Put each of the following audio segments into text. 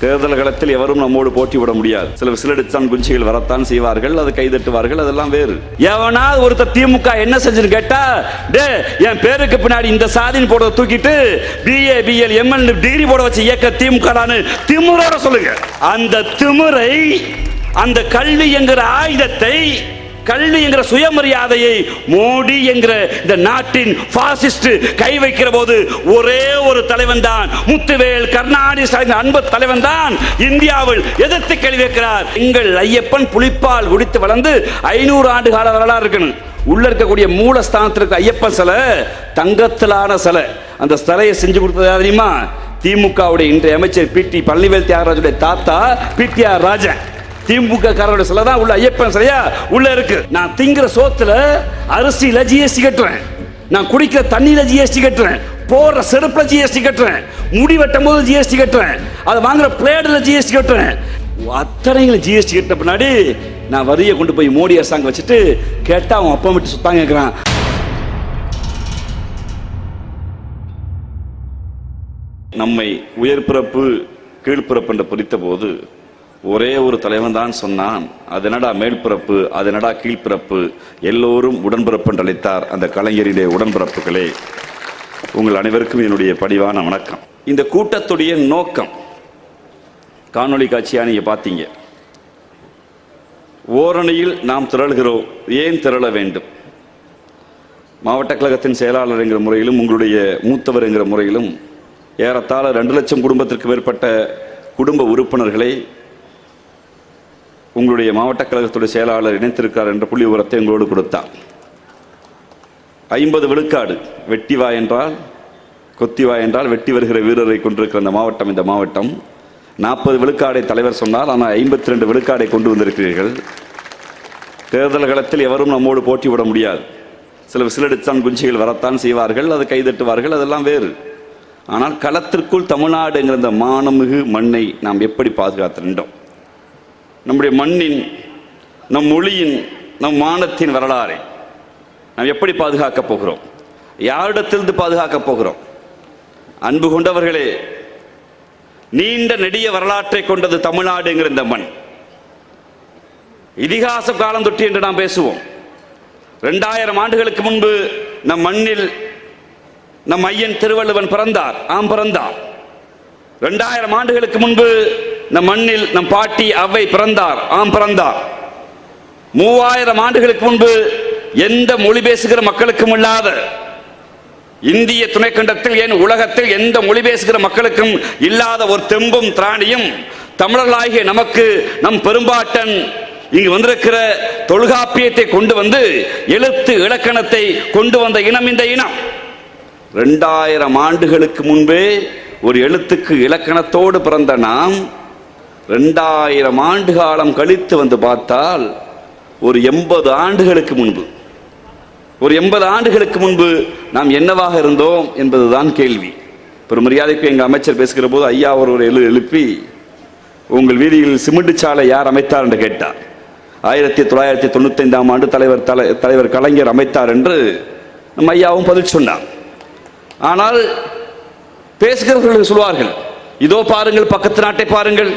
தேர்தல் களத்தில் எவரும் நம்மோடு போட்டிவிட முடியாது. சில விசிலடித்தான் குஞ்சிகள் வரத்தான் செய்வார்கள், அது கைதட்டுவார்கள், அதெல்லாம் வேறு. எவனாவது ஒருத்தர் திமுக என்ன செஞ்சுன்னு கேட்டா, என் பேருக்கு பின்னாடி இந்த சாதின்னு போட தூக்கிட்டு BA BL ML டிகிரி போட வச்சு இயக்க திமுக திமுறோட சொல்லுங்க. அந்த திமுறை, அந்த கல்வி என்கிற ஆயுதத்தை, கல்வி என்கிற சுயமரியாதையை மோடி என்கிற இந்த நாட்டின் பாசிஸ்ட் கை வைக்கிற போது ஒரே ஒரு தலைவன் தான், முத்துவேல் கருணாநிதி அன்பு தலைவன் தான் இந்தியாவில் எதிர்த்து கேள்வி வைக்கிறார். எங்கள் ஐயப்பன் புலிப்பால் குடித்து வளர்ந்து 500 ஆண்டு கால வரலாறு இருக்கணும். உள்ள இருக்கக்கூடிய மூலஸ்தானத்திற்கு ஐயப்பன் சிலை தங்கத்திலான சிலை. அந்த சிலையை செஞ்சு கொடுத்தது தெரியுமா? திமுகவுடைய இன்றைய அமைச்சர் PT பழனிவேல் தியாகராஜுடைய தாத்தா PTR ராஜன். திமுக காரரோட சிலை தான் உள்ள ஐயப்பன் சிலையா உள்ள இருக்கு. நான் திங்கிற சோத்துல அரிசியில GST கட்டுறேன், நான் குடிக்கிற தண்ணியில GST கட்டுறேன், போடுற செருப்புல GST கட்டுறேன், முடி வெட்டும் போது GST கட்டுறேன், அதை வாங்குற பிளேட்ல GST கட்டுறேன். அத்தனைகளை GST கட்ட பின்னாடி நான் வரியை கொண்டு போய் மோடி அரசாங்கம் வச்சுட்டு கேட்டா அவன் அப்பா விட்டு சுத்தாங்க கேட்கிறான். நம்மை உயர்பிறப்பு கீழ்பிறப்பு என்று பிரித்த போது ஒரே ஒரு தலைவன் தான் சொன்னான், அதனடா மேல்பிறப்பு, அதனடா கீழ்பிறப்பு, எல்லோரும் உடன்பிறப்பு என்று அழைத்தார். அந்த கலைஞரிலே உடன்பிறப்புகளே, உங்கள் அனைவருக்கும் என்னுடைய பணிவான வணக்கம். இந்த கூட்டத்துடைய நோக்கம் காணொளி காட்சியா நீங்க பார்த்தீங்க. ஓரணியில் நாம் திரள்கிறோம், ஏன் திரள வேண்டும்? மாவட்ட கழகத்தின் செயலாளர் என்கிற முறையிலும் உங்களுடைய மூத்தவர் என்கிற முறையிலும் ஏறத்தாழ 2 லட்சம் குடும்பத்திற்கு மேற்பட்ட குடும்ப உறுப்பினர்களை உங்களுடைய மாவட்ட கழகத்துடைய செயலாளர் இணைத்திருக்கிறார் என்ற புள்ளி விவரத்தை உங்களோடு கொடுத்தார். 50 விழுக்காடு வெட்டிவா என்றால் கொத்திவா என்றால் வெட்டி வருகிற வீரரை கொண்டிருக்கிற இந்த மாவட்டம் 40 விழுக்காடை தலைவர் சொன்னார். ஆனால் 52 விழுக்காடை கொண்டு வந்திருக்கிறீர்கள். தேர்தல் களத்தில் எவரும் நம்மோடு போட்டிவிட முடியாது. சில விசிலடித்தான் குஞ்சிகள் வரத்தான் செய்வார்கள், அது கைதட்டுவார்கள், அதெல்லாம் வேறு. ஆனால் களத்திற்குள் தமிழ்நாடு என்கிற இந்த மானமிகு மண்ணை நாம் எப்படி பாதுகாத்திருந்தோம்? நம்முடைய மண்ணின், நம் மொழியின், நம் மானத்தின் வரலாறை நாம் எப்படி பாதுகாக்கப் போகிறோம்? யாரிடத்திலிருந்து பாதுகாக்கப் போகிறோம்? அன்பு கொண்டவர்களே, நீண்ட நெடிய வரலாற்றை கொண்டது தமிழ்நாடு என்கிற இந்த மண். இதிகாச காலம் தொட்டி என்று நாம் பேசுவோம். 2000 ஆண்டுகளுக்கு முன்பு நம் மண்ணில் நம் ஐயன் திருவள்ளுவன் பிறந்தார். பிறந்தார். 2000 ஆண்டுகளுக்கு முன்பு நம் மண்ணில் நம் பாட்டி அவ்வை பிறந்தார். பிறந்தார். 3000 ஆண்டுகளுக்கு முன்பு எந்த மொழி பேசுகிற மக்களுக்கும் இல்லாத, இந்திய துணைக்கண்டத்தில் ஏன் உலகத்தில் எந்த மொழி பேசுகிற மக்களுக்கும் இல்லாத ஒரு தெம்பும் திராணியும் தமிழர்களாகிய நமக்கு நம் பெரும்பாட்டன் இங்கு வந்திருக்கிற தொல்காப்பியத்தை கொண்டு வந்து எழுத்து இலக்கணத்தை கொண்டு வந்த இனம் இந்த இனம். 2000 ஆண்டுகளுக்கு முன்பே ஒரு எழுத்துக்கு இலக்கணத்தோடு பிறந்த நாம் 2000 ஆண்டு காலம் கழித்து வந்து பார்த்தால் ஒரு 80 ஆண்டுகளுக்கு முன்பு, ஒரு 80 ஆண்டுகளுக்கு முன்பு நாம் என்னவாக இருந்தோம் என்பதுதான் கேள்வி. பெருமரியாதைக்கு எங்கள் அமைச்சர் பேசுகிற போது ஐயா ஒரு எழுப்பி, உங்கள் வீதியில் சிமெண்ட் சாலை யார் அமைத்தார் என்று கேட்டார். 1995ஆம் ஆண்டு தலைவர் கலைஞர் அமைத்தார் என்று நம் ஐயாவும் பதில் சொன்னார். ஆனால் பேசுகிறவர்கள் சொல்வார்கள், இதோ பாருங்கள் பக்கத்து நாட்டை பாருங்கள்,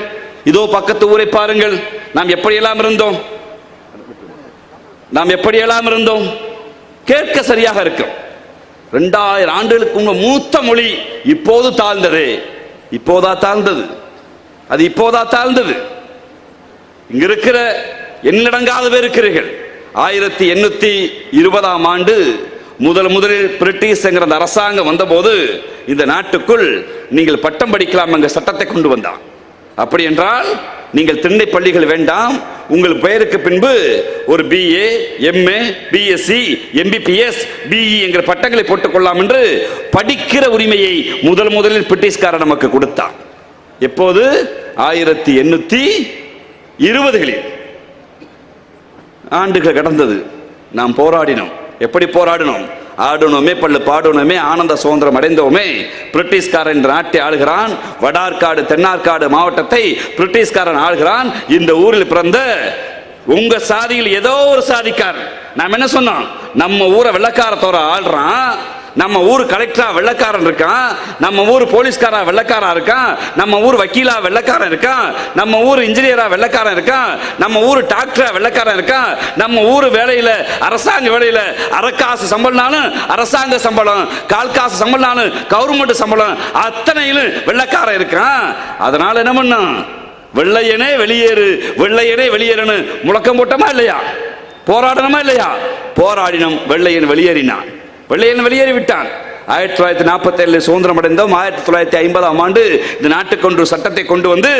இதோ பக்கத்து ஊரை பாருங்கள், நாம் எப்படியெல்லாம் இருந்தோம், நாம் எப்படியெல்லாம் இருந்தோம். கேட்க சரியாக இருக்கும். 2000 ஆண்டுகளுக்கு முன்பு மூத்த மொழி இப்போது தாழ்ந்தது. இப்போதா தாழ்ந்தது? அது இப்போதா தாழ்ந்தது? இங்க இருக்கிற எண்ணடங்காத பேர் இருக்கிறீர்கள். 1820ஆம் ஆண்டு முதலில் பிரிட்டிஷ் என்கிற அந்த அரசாங்கம் வந்தபோது இந்த நாட்டுக்குள் நீங்கள் பட்டம் படிக்கலாம் என்ற சட்டத்தை கொண்டு வந்தான். அப்படி என்றால் நீங்கள் திண்ணை பள்ளிகள் வேண்டாம், உங்கள் பெயருக்கு பின்பு ஒரு BA MA BSc MBBS BE என்கிற பட்டங்களை போட்டுக் கொள்ளலாம் என்று படிக்கிற உரிமையை முதலில் பிரிட்டிஷ்காரர் நமக்கு கொடுத்தான். எப்போது? 1820களில். ஆண்டுகள் கடந்தது. நாம் போராடினோம். எப்படி போராடினோம்? ஆடணுமே, பள்ளு பாடணுமே, ஆனந்த சுதந்திரம் அடைந்தோமே. பிரிட்டிஷ்காரன் இந்த நாட்டை ஆளுகிறான். வடார்காடு தென்னார்காடு மாவட்டத்தை பிரிட்டிஷ்காரன் ஆளுகிறான். இந்த ஊரில் பிறந்த உங்க சாதியில் ஏதோ ஒரு சாதிக்காரன், நாம் என்ன சொன்னோம்? நம்ம ஊரை வெள்ளக்காரத்தோர ஆள்றான், நம்ம ஊர் கலெக்டரா வெள்ளக்காரன் இருக்கான், நம்ம ஊர் போலீஸ்காரா வெள்ளக்காரா இருக்கான், நம்ம ஊர் வக்கீலா வெள்ளக்காரன் இருக்கான், நம்ம ஊர் இன்ஜினியரா வெள்ளக்காரன் இருக்கான், நம்ம ஊர் டாக்டரா வெள்ளக்காரன் இருக்கான், நம்ம ஊர் வேலையில அரசாங்க வேலையில அரக்காசு சம்பளம்னாலும் அரசாங்க சம்பளம், கால் காசு சம்பளம்னாலும் கவர்மெண்ட் சம்பளம், அத்தனையிலும் வெள்ளக்காரன் இருக்கான். அதனால என்ன பண்ணும், வெள்ளையனே வெளியேறு வெள்ளையனே வெளியேறனு முழக்கம் போட்டோமா இல்லையா, போராடணுமா இல்லையா, போராடினோம். வெள்ளையன் வெளியேறினான், வெள்ளையன் வெளியேறி விட்டான். 1947 சுதந்திரம் அடைந்தோம். 1950ஆம் ஆண்டு இந்த நாட்டுக்கு ஒன்று சட்டத்தை கொண்டு வந்து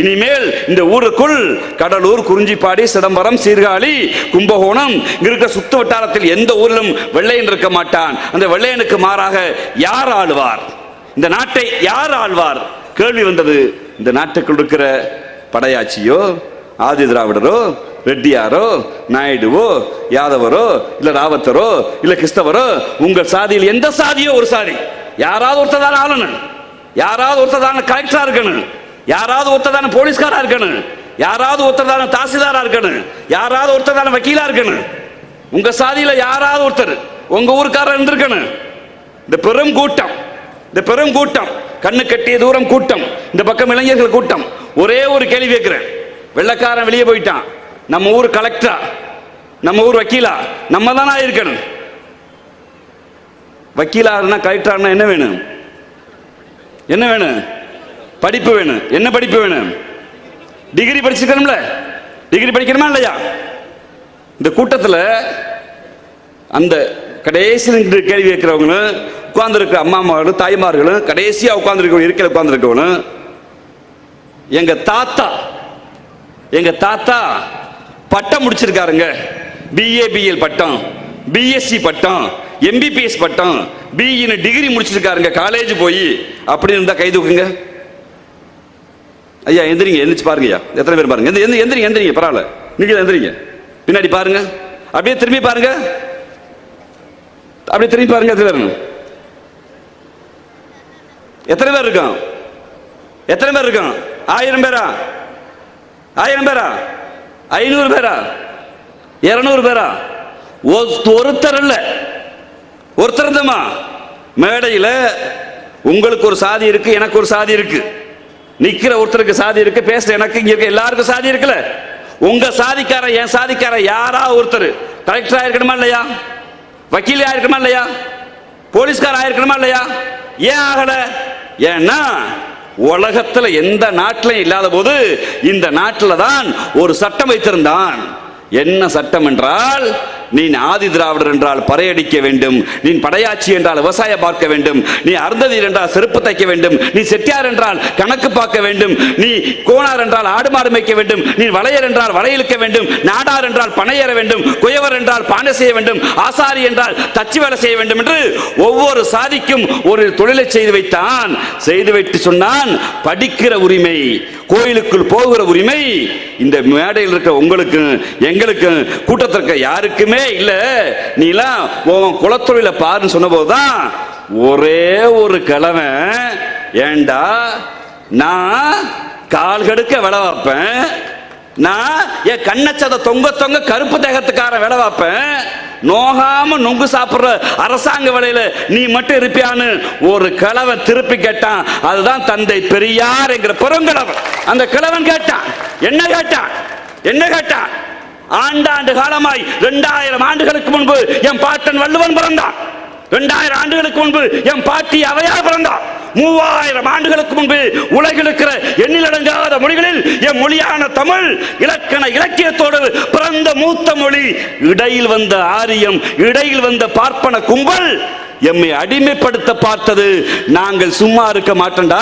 இனிமேல் இந்த ஊருக்குள் கடலூர், குறிஞ்சிப்பாடி, சிதம்பரம், சீர்காழி, கும்பகோணம் இருக்க சுத்து வட்டாரத்தில் எந்த ஊரிலும் வெள்ளையன் இருக்க மாட்டான். அந்த வெள்ளையனுக்கு மாறாக யார் ஆளுவார், இந்த நாட்டை யார் ஆள்வார் கேள்வி வந்தது. இந்த நாட்டுக்குள் இருக்கிற படையாச்சியோ, ஆதி திராவிடரோ, ரெட்டியாரோ, நாயுடுவோ, யாதவரோ, இல்ல ராவத்தரோ, இல்ல கிறிஸ்தவரோ, உங்கள் சாதியில் எந்த சாதியோ ஒரு சாதி, யாராவது ஒருத்ததான ஆளணும், யாராவது ஒருத்ததான கலெக்டரா இருக்கணும், யாராவது ஒருத்ததான போலீஸ்காரா இருக்கணும், யாராவது ஒருத்ததான தாசில்தாரா இருக்கணும், யாராவது ஒருத்ததான வக்கீலா இருக்கணும். உங்க சாதியில யாராவது ஒருத்தர் உங்க ஊருக்காரர் இருந்திருக்கணும். இந்த பெரும் கூட்டம், இந்த பெரும் கூட்டம், கண்ணு கட்டிய தூரம் கூட்டம், இந்த பக்கம் இளைஞர்கள் கூட்டம். ஒரே ஒரு கேள்வி கேட்கிறேன், வெள்ளக்காரன் வெளியே போயிட்டான், நம்ம ஊர் கலெக்டரா, நம்ம ஊர் வக்கீலா நம்ம தானா இருக்கணும். வக்கீலா கலெக்டரா என்ன வேணும், என்ன வேணும், படிப்பு வேணும். என்ன படிப்பு வேணும், டிகிரி படிச்சிருக்கணும்ல, டிகிரி படிக்கணுமா இல்லையா. இந்த கூட்டத்தில் அந்த கடைசி கேள்வி கேட்கிறவங்களும் உட்கார்ந்து இருக்கிற அம்மாமார்களும் தாய்மார்களும் கடைசியா உட்கார்ந்து இருக்கையில் உட்கார்ந்து இருக்கவனும், எங்க தாத்தா பட்டம் முடிச்சிருக்காருங்க, பிஏ பிஎல் பட்டம், பிஎஸ்சி பட்டம், எம்பிபிஎஸ் பட்டம், பிஇன்னு டிகிரி முடிச்சிருக்காருங்க காலேஜ் போய், அப்படி இருந்தா கை தூக்குங்க. ஐயா எந்திரிங்க, எந்திரிச்சு பாருங்க ஐயா, எத்தனை பேர் பாருங்க, எந்திரிங்க எந்திரிங்க, பரவாயில்ல நீங்க எந்திரிங்க, பின்னாடி பாருங்க, அப்படியே திரும்பி பாருங்க, அப்படியே திரும்பி பாருங்க. எத்தனை பேர் இருக்கும், எத்தனை பேர் இருக்கும், 1000 பேரா, 1000 பேரா, 500 பேரா, 200 பேரா, ஒருத்தர் இல்ல, ஒருத்தர் தம்மா. மேடையில் உங்களுக்கு ஒரு சாதி இருக்கு, எனக்கு ஒரு சாதி இருக்கு, நிக்கிற ஒருத்தருக்கு சாதி இருக்கு, பேசுற எனக்கு, இங்க இருக்க எல்லாருக்கும் சாதி இருக்குல்ல. உங்க சாதிக்கார என் சாதிக்கார யாரா ஒருத்தர் கலெக்டர் ஆயிருக்கணுமா இல்லையா, வக்கீல் ஆயிருக்கணுமா இல்லையா, போலீஸ்கார ஆயிருக்கணுமா இல்லையா. ஏன் ஆகல, ஏன்னா உலகத்துல எந்த நாட்டிலும் இல்லாத போது இந்த நாட்டில் தான் ஒரு சட்டம் வைத்திருந்தான். என்ன சட்டம் என்றால், நீ ஆதி திராவிடர் என்றால் பறையடிக்க வேண்டும், நீ படையாச்சி என்றால் விவசாயம் பார்க்க வேண்டும், நீ அருந்ததியர் என்றால் செருப்பு தைக்க வேண்டும், நீ செட்டியார் என்றால் கணக்கு பார்க்க வேண்டும், நீ கோணார் என்றால் ஆடு மாடு மேய்க்க வேண்டும், நீ வளையர் என்றால் வளையலுக்க வேண்டும், நாடார் என்றால் பனையேற வேண்டும், குயவர் என்றால் பானை செய்ய வேண்டும், ஆசாரி என்றால் தச்சு வேலை செய்ய வேண்டும் என்று ஒவ்வொரு சாதிக்கும் ஒரு தொழிலை செய்து வைத்தான். செய்து வைத்து சொன்னான், படிக்கிற உரிமை, கோயிலுக்குள் போகிற உரிமை இந்த மேடையில் இருக்க உங்களுக்கு எங்களுக்கு கூட்டத்திற்கு யாருக்குமே இல்ல. நீலாம் உன் குலத்தொழில பாருன்னு சொன்ன போதுதான் ஒரே ஒரு கிழவன், ஏண்டா நான் கால் கடுக்க வேலை வைப்பேன், நான் என் கண்ணச்சத தொங்க தொங்க கருப்பு தேகத்துக்கார வேலை வைப்பேன், நோகாம நொங்கு சாப்பிடுற அரசாங்க வேலையில நீ மட்டும் இருப்பியான்னு ஒரு கிழவன் திருப்பி கேட்டான். அதுதான் தந்தை பெரியார் என்கிற பெருங்கிழவன். அந்த கிழவன் கேட்டான், என்ன கேட்டான், என்ன கேட்டான், ஆண்டாண்டு காலமாய் 2000 ஆண்டுகளுக்கு முன்பு என் பாட்டன் வள்ளுவன் பிறந்தான், 2000 ஆண்டுகளுக்கு முன்பு என் பாட்டி அவையார் பிறந்தார், 3000 ஆண்டுகளுக்கு முன்பு உலகில் இருக்கிற எண்ணிலடங்காத மொழிகளில் என் மொழியான தமிழ் இலக்கண இலக்கியத்தோடு பிறந்த மூத்த மொழி. இடையில் வந்த ஆரியம், இடையில் வந்த பார்ப்பன கும்பல் எம்மை அடிமைப்படுத்த பார்த்தது. நாங்கள் சும்மா இருக்க மாட்டோம்டா,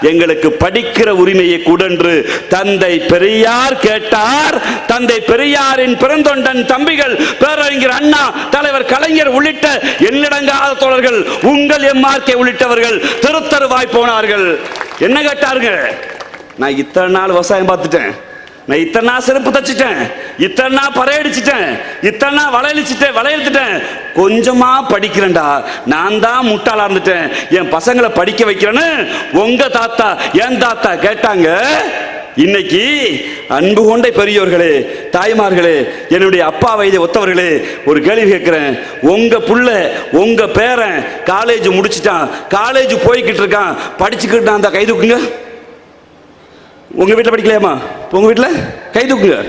எங்களுக்கு படிக்கிற உரிமையை கூடென்று தந்தை பெரியார் கேட்டார். தந்தை பெரியாரின் பெருந்தொண்டன் தம்பிகள் பேரறிஞர் அண்ணா, தலைவர் கலைஞர் உள்ளிட்ட எண்ணிலடங்காத தோழர்கள், உங்கள் எம்ஆர்கே உள்ளிட்டவர்கள் திருத்தருவாய் போனார்கள். என்ன கேட்டார்கள், நான் இத்தனை நாள் விவசாயம் பார்த்துட்டேன், நான் இத்தனை நாள் செருப்பு தச்சுட்டேன், இத்தனை நாள் பறையடிச்சிட்டேன், இத்தனை நாள் வளையெழுத்துட்டேன், கொஞ்சமா படிக்கிறேன்டா, நான் தான் முட்டாளா இருந்துட்டேன், என் பசங்களை படிக்க வைக்கிறேன்னு உங்க தாத்தா என் தாத்தா கேட்டாங்க. இன்னைக்கு அன்பு கொண்ட பெரியோர்களே, தாய்மார்களே, என்னுடைய அப்பா வயதை ஒத்தவர்களே, ஒரு கேள்வி கேட்கிறேன். உங்க புள்ள, உங்க பேரன் காலேஜ் முடிச்சுட்டான், காலேஜ் போய்கிட்டு இருக்கான், படிச்சுக்கிட்டு அந்த கை தூக்குங்க. உங்க வீட்டில் படிக்கலையாமா? உங்க வீட்டில் கை தூக்குங்க.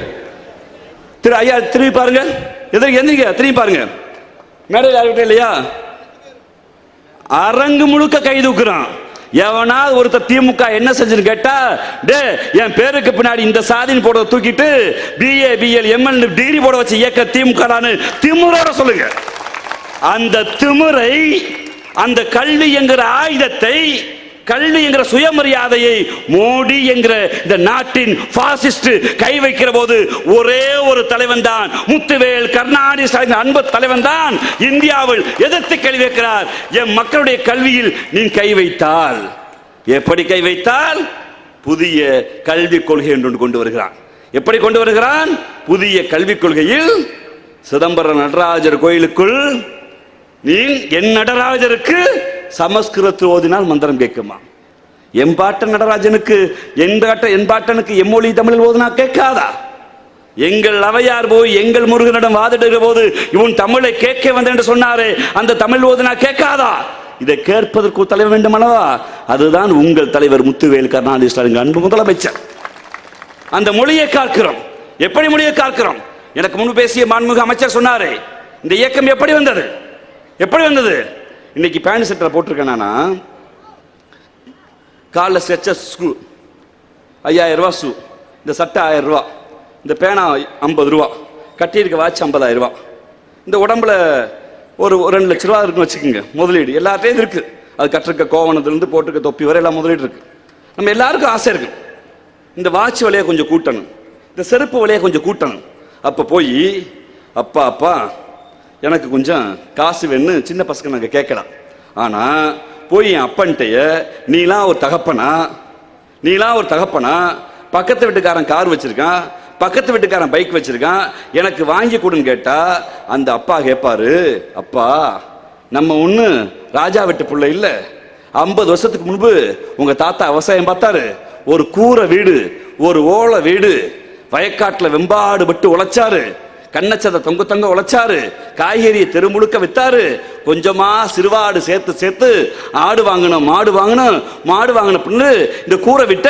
ஐயா திரும்பி பாருங்க, எந்திரிங்க, திரும்பி பாருங்க. மேடையில் யார்கிட்ட இல்லையா? அரங்கு முழுக்க கை தூக்குறான். எவனாவது ஒருத்தர் திமுக என்ன செஞ்சுன்னு கேட்டா, டே என் பேருக்கு பின்னாடி இந்த சாதின்னு போட தூக்கிட்டு BA BL ML டிகிரி போட வச்சு இயக்க திமுக திமுறோட சொல்லுங்க. அந்த திமுறை, அந்த கல்வி என்கிற ஆயுதத்தை, கல்வி என்கிற சுயமரியாதையை மோடி என்கிற இந்த நாட்டின் பாசிஸ்ட் கை வைக்கிற போது ஒரே ஒரு தலைவன் தான், முத்துவேல் கருணாநிதி அன்பு தலைவன் தான் இந்தியாவில் எதிர்த்து கேள்வி வைக்கிறார். என் மக்களுடைய கல்வியில் நீ கை வைத்தால், எப்படி கை வைத்தால்? புதிய கல்விக் கொள்கை என்று கொண்டு வருகிறான். எப்படி கொண்டு வருகிறான்? புதிய கல்விக் கொள்கையில் சிதம்பரம் நடராஜர் கோயிலுக்குள் நீ என் நடராஜருக்கு சமஸ்கிருதத்தில் ஓதினால் மந்திரம் கேட்குமா? எம்பாட்டன் நடராஜனுக்கு என்பாட்டனுக்கு எம்மொழி தமிழில் ஓதுனா கேட்காதா? எங்கள் அவையார் போய் எங்கள் முருகனிடம் வாதிடுகிற போது இவன் தமிழை கேட்க வந்த என்று சொன்னாரே, அந்த தமிழ் ஓதுனா கேட்காதா? இதை கேட்பதற்கு ஒரு தலைவர் வேண்டும் அல்லவா? அதுதான் உங்கள் தலைவர் முத்துவேல் கருணாநிதி ஸ்டாலின் அன்பு முதலமைச்சர். அந்த மொழியை காக்கிறோம். எப்படி மொழியை காக்கிறோம்? எனக்கு முன்பு பேசிய மாண்புமிகு அமைச்சர் சொன்னாரே, இந்த இயக்கம் எப்படி வந்தது? எப்படி வந்தது? இன்னைக்கு பேண்ட் செட்டரை போட்டிருக்கேனா, காலில் ஸ்ட்ரெச்சர் ஷூ 5000 ரூபா, ஷூ இந்த சட்டை 1000 ரூபா, இந்த பேனா 50 ரூபா, கட்டியிருக்க வாட்ச் 50,000 ரூபா, இந்த உடம்புல ஒரு 2 லட்ச ரூபா இருக்குன்னு வச்சுக்கோங்க முதலீடு. எல்லாத்தையும் இருக்கு. அது கட்டிருக்க கோவணத்துலேருந்து போட்டிருக்க தொப்பி வரை எல்லாம் முதலீடு இருக்கு. நம்ம எல்லாருக்கும் ஆசை இருக்கு, இந்த வாட்ச் விலையை கொஞ்சம் கூட்டணும், இந்த செருப்பு விலையை கொஞ்சம் கூட்டணும். அப்போ போய் அப்பா அப்பா எனக்கு கொஞ்சம் காசு வேணும்னு சின்ன பசங்க நாங்கள் கேட்கலாம். ஆனால் போய் என் அப்பன்ட்டைய, நீலாம் ஒரு தகப்பனா, நீலாம் ஒரு தகப்பனா, பக்கத்து வீட்டுக்காரன் கார் வச்சிருக்கான், பக்கத்து வீட்டுக்காரன் பைக் வச்சிருக்கான், எனக்கு வாங்கி கொடுன்னு கேட்டா அந்த அப்பா கேட்பாரு, அப்பா நம்ம ஒன்று ராஜா வீட்டு பிள்ளை இல்லை. 50 வருஷத்துக்கு முன்பு உங்க தாத்தா விவசாயம் பார்த்தாரு. ஒரு கூரை வீடு, ஒரு ஓலை வீடு, வயக்காட்டில் வெம்பாடு பட்டு உழைச்சாரு, கண்ணச்சதை தொங்க தொங்க உழைச்சாரு, காய்கறியை தெருமுழுக்க வித்தாரு, கொஞ்சமா சிறுவாடு சேர்த்து சேர்த்து ஆடு வாங்கணும், மாடு வாங்கணும், மாடு வாங்கின பின்னு இந்த கூரை விட்ட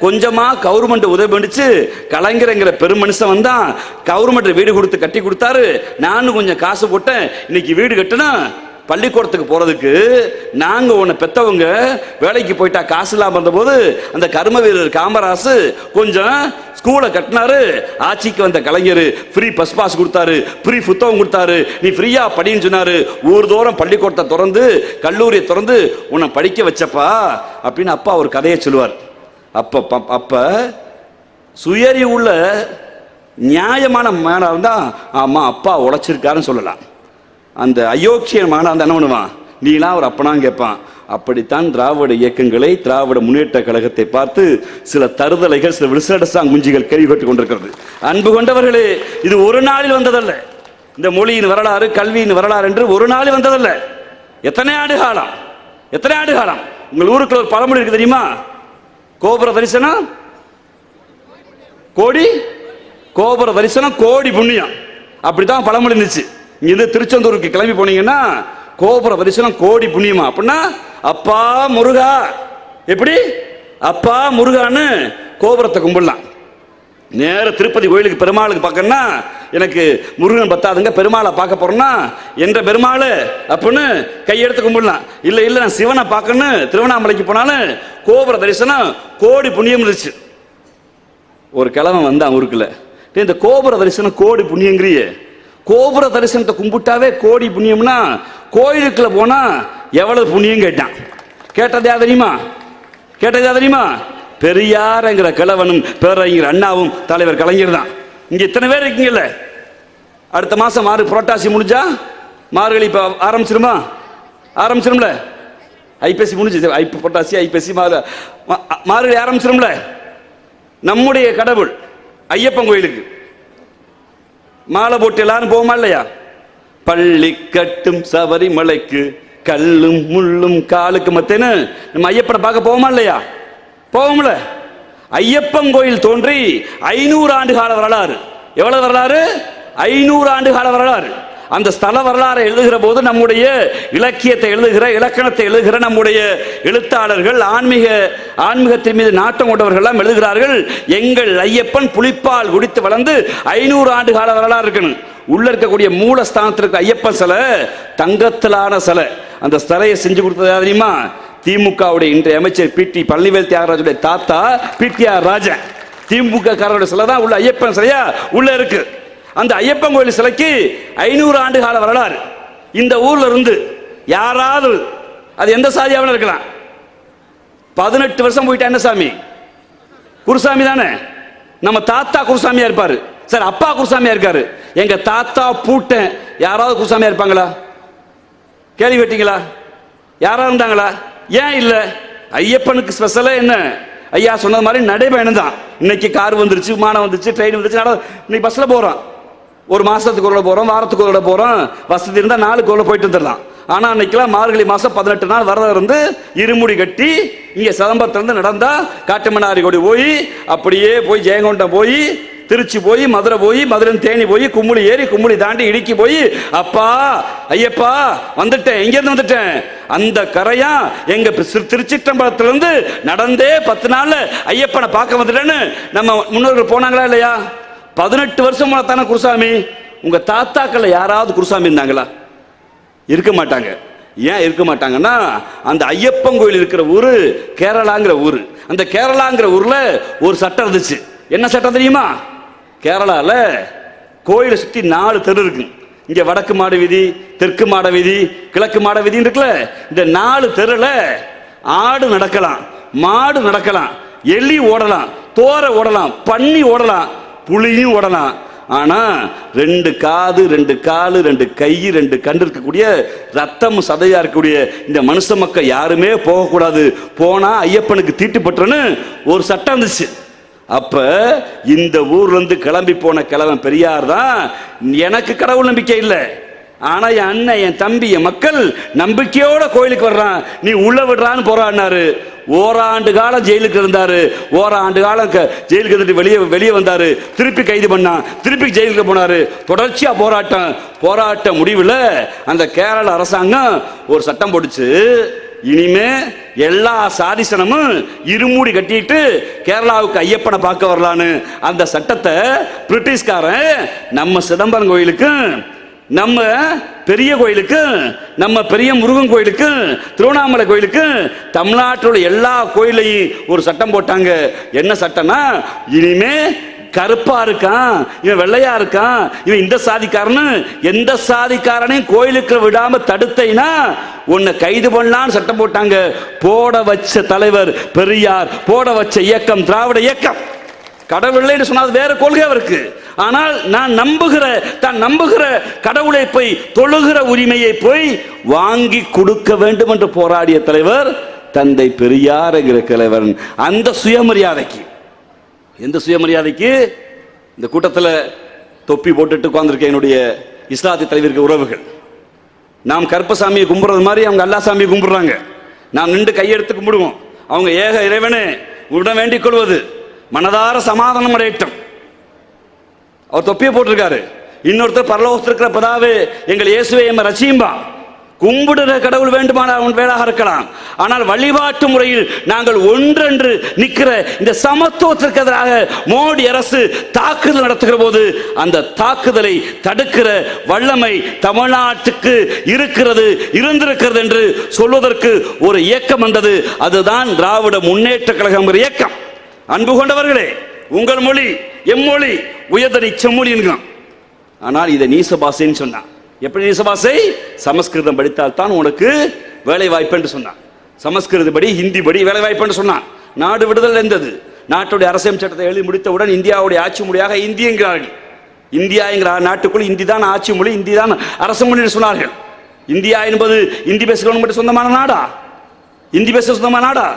கொஞ்சமா கவர்மெண்ட் உதவி பண்ணிச்சு. கலைஞர்ங்கிற பெரும் மனுஷன் வந்தான், கவர்மெண்ட் வீடு கொடுத்து கட்டி கொடுத்தாரு. நானும் கொஞ்சம் காசு போட்டேன், இன்னைக்கு வீடு கட்டணும். பள்ளிக்கூடத்துக்கு போறதுக்கு நாங்க உன்னை பெத்தவங்க வேலைக்கு போயிட்டா காசு இல்லாம இருந்த போது அந்த கர்ம வீரர் காமராசு கொஞ்சம் ஸ்கூலை கட்டினாரு. ஆட்சிக்கு வந்த கலைஞர் ஃப்ரீ பஸ் பாஸ் கொடுத்தாரு, ஃப்ரீ புத்தகம் கொடுத்தாரு, நீ ஃப்ரீயா படின்னு சொன்னாரு. ஊர்தோறும் பள்ளிக்கூடத்தை திறந்து கல்லூரியை திறந்து உன்னை படிக்க வச்சப்பா அப்படின்னு அப்பா ஒரு கதையை சொல்லுவார். அப்ப சுயறி உள்ள நியாயமான மேனா இருந்தா ஆமா அப்பா உழைச்சிருக்காருன்னு சொல்லலாம். அந்த அயோக்கிய மகனா இருந்தா என்ன பண்ணுவான், நீலாம் ஒரு அப்பனான்னு கேட்பான். அப்படித்தான் திராவிட இயக்கங்களை, திராவிட முன்னேற்ற கழகத்தை பார்த்து சில தருதலைகள், சில விசேடசாங் குஞ்சிகள் கேள்விப்பட்டுக் கொண்டிருக்கிறது. அன்பு கொண்டவர்களே, இது ஒரு நாளில் வந்ததல்ல. இந்த மொழியின் வரலாறு, கல்வியின் வரலாறு என்று ஒரு நாளில் வந்ததல்ல. எத்தனை ஆண்டு காலம், எத்தனை ஆண்டு காலம். உங்கள் ஊருக்கு ஒரு பழமொழி இருக்கு தெரியுமா? கோபுர தரிசனம் கோடி, கோபுர தரிசனம் கோடி புண்ணியம். அப்படித்தான் பழமொழி இருந்துச்சு. இங்கிருந்து திருச்செந்தூருக்கு கிளம்பி போனீங்கன்னா கோபுர தரிசனம் கோடி புண்ணியமா. அப்படின்னா அப்பா முருகா, எப்படி அப்பா முருகான்னு கோபுரத்தை கும்பிடலாம். நேர திருப்பதி கோயிலுக்கு பெருமாளுக்கு பார்க்கணும்னா எனக்கு முருகன் பத்தாதுங்க, பெருமாளை பார்க்க போறோம்னா என்ற பெருமாள் அப்படின்னு கையெடுத்து கும்பிடலாம். இல்லை இல்லை நான் சிவனை பார்க்கணும் திருவண்ணாமலைக்கு போனாலும் கோபுர தரிசனம் கோடி புண்ணியம் இருந்துச்சு. ஒரு கிழமை வந்தான் ஊருக்குள்ள, இந்த கோபுர தரிசனம் கோடி புண்ணியங்கிறிய, கோபுர தரிசனத்தை கும்பிட்டாவே கோடி புண்ணியம்னா கோயிலுக்குள்ள போனா எவ்வளவு புண்ணியம் கேட்டான். கேட்டதா தெரியுமா? கேட்டதா தெரியுமா? பெரியார்ங்கிற கிழவனும் பேரறிஞர் அண்ணாவும் தலைவர் கலைஞர் தான். இங்க இத்தனை பேர் இருக்கீங்கல்ல, அடுத்த மாசம் புரட்டாசி முடிஞ்சா மார்கழி இப்ப ஆரம்பிச்சிருமா? ஆரம்பிச்சிரும்ல. ஐப்பசி முடிஞ்சு, புரட்டாசி ஐப்பசி மார்கழி ஆரம்பிச்சிரும்ல. நம்முடைய கடவுள் ஐயப்பன் கோயிலுக்கு மாலை போட்டு எல்லாரும் போவோமா இல்லையா? பள்ளி கட்டும் சபரிமலைக்கு கல்லும் முள்ளும் காலுக்கு மத்தேன்னு நம்ம ஐயப்பனை பார்க்க போவோமா இல்லையா? போவோம்ல. ஐயப்பன் கோயில் தோன்றி 500 ஆண்டு கால வரலாறு. எவ்வளவு வரலாறு? 500 ஆண்டு கால வரலாறு. அந்த ஸ்தல வரலாறை எழுதுகிற போது நம்முடைய இலக்கியத்தை எழுதுகிற, இலக்கணத்தை எழுதுகிற நம்முடைய எழுத்தாளர்கள், ஆன்மீகத்தின் மீது நாட்டம் கொண்டவர்கள் எல்லாம் எழுதுகிறார்கள், எங்கள் ஐயப்பன் புலிப்பால் குடித்து வளர்ந்து 500 ஆண்டு கால வரலாறு இருக்குன்னு. உள்ள இருக்கக்கூடிய மூலஸ்தானத்திற்கு ஐயப்பன் சிலை தங்கத்திலான சிலை. அந்த சிலையை செஞ்சு கொடுத்தது தெரியுமா? திமுகவுடைய இன்றைய அமைச்சர் பிடி பழனிவேல் தியாகராஜுடைய தாத்தா பிடிஆர் ராஜன். திமுக காரருடைய சிலை தான் உள்ள ஐயப்பன் சிலையா உள்ள இருக்கு. அந்த ஐயப்பன் கோயில் சிலைக்கு 500 ஆண்டு கால வரலாறு. இந்த ஊர்ல இருந்து யாராவது, அது எந்த சாதியாவில் இருக்கலாம், 18 வருஷம் போயிட்டா என்ன சாமி? குருசாமி தானே. நம்ம தாத்தா குருசாமியா இருப்பாரு. சார் அப்பா குருசாமியா இருக்காரு. எங்க தாத்தா பூட்டன் யாராவது குருசாமியா இருப்பாங்களா? கேள்விப்பட்டீங்களா? யாரா இருந்தாங்களா? ஏன் இல்ல? ஐயப்பனுக்கு ஸ்பெஷலா என்ன? ஐயா சொன்னது மாதிரி நடைபயணம் தான். இன்னைக்கு கார் வந்துருச்சு, விமானம் வந்துருச்சு, ட்ரெயின் வந்துருச்சு. இன்னைக்கு பஸ்ல போறோம். ஒரு மாசத்துக்கு ஒரு போறோம், வாரத்துக்கு ஒரு போறோம். வசதி இருந்தா 4 கோல போயிட்டு வந்துடலாம். ஆனா அன்னைக்கெல்லாம் மார்கழி மாசம் 18 நாள் விரதம் இருந்து இருமுடி கட்டி இங்க சிதம்பரத்திலிருந்து நடந்தா காட்டுமன்னாரி கோடி போய் அப்படியே போய் ஜெயங்கொண்டம் போய் திருச்சி போய் மதுரை போய் மதுரை தேனி போய் கும்முளி ஏறி கும்முளி தாண்டி இடுக்கி போய் அப்பா ஐயப்பா வந்துட்டேன், இங்க இருந்து வந்துட்டேன். அந்த கரையா எங்க திருச்சிற்றம்பலத்திலிருந்து நடந்தே 10 நாள்ல ஐயப்பனை பார்க்க வந்துட்டேன்னு நம்ம முன்னோர்கள் போனாங்களா இல்லையா? 18 வருஷம் தானே குருசாமி. உங்க தாத்தாக்கள் யாராவது குருசாமி இருந்தாங்களா? இருக்க மாட்டாங்க. ஏன் இருக்க மாட்டாங்கன்னா, அந்த ஐயப்பன் கோயில் இருக்கிற ஊரு கேரளாங்கிற ஊரு. அந்த கேரளாங்கிற ஊர்ல ஒரு சட்டம் இருந்துச்சு. என்ன சட்டம் தெரியுமா? கேரளால கோயிலை சுத்தி 4 தெரு இருக்கு. இங்க வடக்கு மாட வீதி, தெற்கு மாட வீதி, கிழக்கு மாட வீதி இருக்குல்ல. இந்த 4 தெருல ஆடு நடக்கலாம், மாடு நடக்கலாம், எலி ஓடலாம், தோரை ஓடலாம், பன்னி ஓடலாம், புலியும் ஓடலாம். ஆனா 2 காது, 2 காலு, 2 கை, 2 கண்டு இருக்கக்கூடிய ரத்தம் சதையா இருக்கக்கூடிய இந்த மனுஷ மக்கள் யாருமே போகக்கூடாது. போனா ஐயப்பனுக்கு தீட்டுப்பட்டுன்னு ஒரு சட்டம் இருந்துச்சு. அப்ப இந்த ஊர்ல இருந்து கிளம்பி போன கிழவன் பெரியார் தான், எனக்கு கடவுள் நம்பிக்கை இல்லை, ஆனா என் அண்ணன், என் தம்பி, என் மக்கள் நம்பிக்கையோட கோயிலுக்கு வர்றான், நீ உள்ள விடுறான்னு போராடினாரு. ஓராண்டு காலம் ஜெயிலுக்கு இருந்தாரு. ஓராண்டு காலம் ஜெயிலுக்கு இருந்துட்டு வெளியே வந்தாரு. திருப்பி கைது பண்ணா, திருப்பி ஜெயிலுக்கு போனாரு. தொடர்ச்சியா போராட்ட முடிவில் அந்த கேரள அரசாங்கம் ஒரு சட்டம் போட்டுச்சு. இனிமே எல்லா சாதிசனமும் இருமூடி கட்டிட்டு கேரளாவுக்கு ஐயப்பனை பார்க்க வரலான்னு அந்த சட்டத்தை பிரிட்டிஷ்காரன் நம்ம சிதம்பரம் கோயிலுக்கு, நம்ம பெரிய கோயிலுக்கு, நம்ம பெரிய முருகன் கோயிலுக்கு, திருவண்ணாமலை கோயிலுக்கு, தமிழ்நாட்டோட எல்லா கோயிலையும் ஒரு சட்டம் போட்டாங்க. என்ன சட்டம்னா, இனிமே கருப்பா இருக்கான், இவன் வெள்ளையா இருக்கான், இவன் இந்த சாதிக்காரன்னு எந்த சாதிக்காரனையும் கோயிலுக்கு விடாம தடுத்தைனா உன்னை கைது பண்ணலான்னு சட்டம் போட்டாங்க. போட வச்ச தலைவர் பெரியார், போட வச்ச இயக்கம் திராவிட இயக்கம். கடவுள்னு சொன்னால் வேற கொள்கை இருக்கு. ஆனால் நான் நம்புகிற கடவுளை போய் தொழுகிற உரிமையை போய் வாங்கி கொடுக்க வேண்டும் என்று போராடிய தலைவர் தந்தை பெரியார் என்கிற தலைவர். அந்த சுயமரியாதைக்கு, எந்த சுயமரியாதைக்கு? இந்த கூட்டத்தில் தொப்பி போட்டுட்டு உட்கார்ந்திருக்க என்னுடைய இஸ்லாத்திய தலைவருக்கு உறவுகள், நாம் கருப்பசாமியை கும்பிடுறது மாதிரி அவங்க அல்லா சாமியை கும்பிடுறாங்க. நாம் நின்று கையெடுத்து கும்பிடுவோம். அவங்க ஏக இறைவனே உடன் வேண்டிக் கொள்வது மனதார சமாதானம் அடையட்டும். அவர் தொப்பியை போட்டிருக்காரு. இன்னொருத்தர் பரலோகத்தில் இருக்கிற பிதாவே எங்கள் இயேசுவை எம்ம ரட்சியும்பா. கும்பிடுற கடவுள் வேண்டுமானால் வேளாக இருக்கலாம். ஆனால் வழிபாட்டு முறையில் நாங்கள் ஒன்றென்று நிற்கிற இந்த சமத்துவத்திற்கு எதிராக மோடி அரசு தாக்குதல் நடத்துகிற போது அந்த தாக்குதலை தடுக்கிற வல்லமை தமிழ்நாட்டுக்கு இருந்திருக்கிறது என்று சொல்வதற்கு ஒரு இயக்கம் வந்தது. அதுதான் திராவிட முன்னேற்ற கழகம் இயக்கம். அன்பு கொண்டவர்களே, உங்கள் மொழி எம்மொழி உயர்தனி செம்மொழி என்கிறோம். ஆனால் இதை நீச பாஷைன்னு சொன்னான். எப்படி நீச பாஷை? சமஸ்கிருதம் படித்தால் தான் உனக்கு வேலை வாய்ப்பு என்று சொன்னான். சமஸ்கிருத படி, ஹிந்தி படி வேலை வாய்ப்பு என்று சொன்னான். நாடு விடுதல் இருந்தது. நாட்டுடைய அரசியல் சட்டத்தை எழுதி முடித்தவுடன் இந்தியாவுடைய ஆட்சி மொழியாக இந்தி என்கிறார்கள். இந்தியா என்கிற நாட்டுக்குள் இந்தி தான் ஆட்சி மொழி, இந்தி தான் அரசு மொழி என்று சொன்னார்கள். இந்தியா என்பது இந்தி பேசுகிறவங்க சொந்தமான நாடா? இந்தி பேச சொந்தமான நாடா?